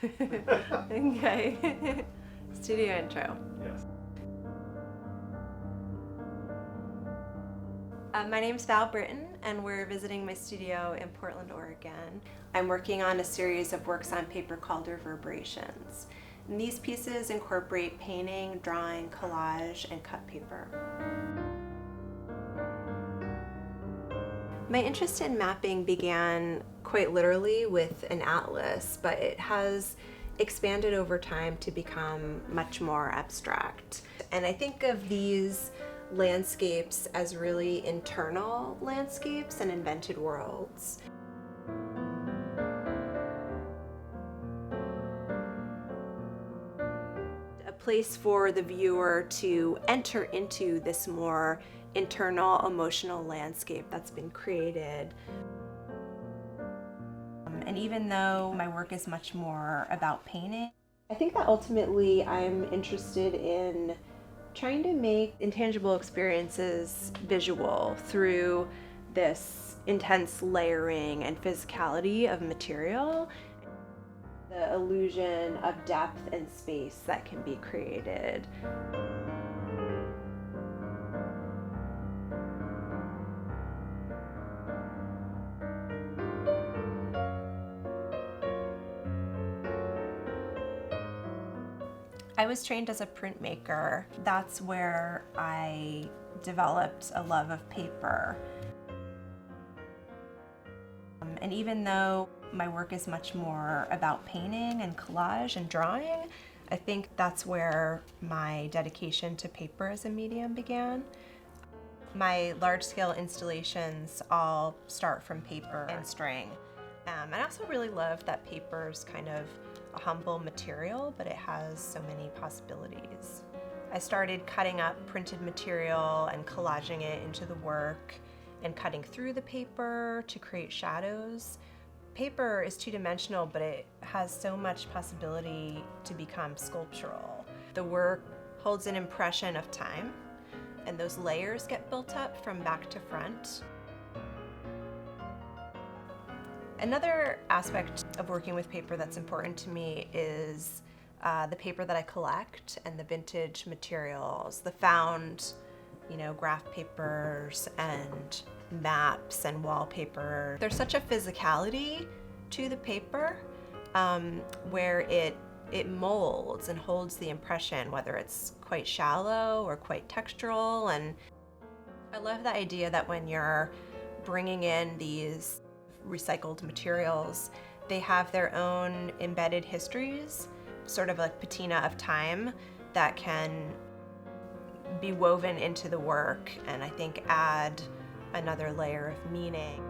Okay. Studio intro. Yes. My name's Val Britton, and we're visiting my studio in Portland, Oregon. I'm working on a series of works on paper called Reverberations. And these pieces incorporate painting, drawing, collage, and cut paper. My interest in mapping began quite literally with an atlas, but it has expanded over time to become much more abstract. And I think of these landscapes as really internal landscapes and invented worlds. A place for the viewer to enter into this more internal emotional landscape that's been created. And even though my work is much more about painting, I think that ultimately I'm interested in trying to make intangible experiences visual through this intense layering and physicality of material, the illusion of depth and space that can be created. I was trained as a printmaker. That's where I developed a love of paper. And even though my work is much more about painting and collage and drawing, I think that's where my dedication to paper as a medium began. My large-scale installations all start from paper and string. And I also really love that paper's kind of a humble material, but it has so many possibilities. I started cutting up printed material and collaging it into the work and cutting through the paper to create shadows. Paper is two-dimensional, but it has so much possibility to become sculptural. The work holds an impression of time, and those layers get built up from back to front. Another aspect of working with paper that's important to me is the paper that I collect and the vintage materials, the found, graph papers and maps and wallpaper. There's such a physicality to the paper where it molds and holds the impression, whether it's quite shallow or quite textural. And I love the idea that when you're bringing in these recycled materials, they have their own embedded histories, sort of like patina of time that can be woven into the work and I think add another layer of meaning.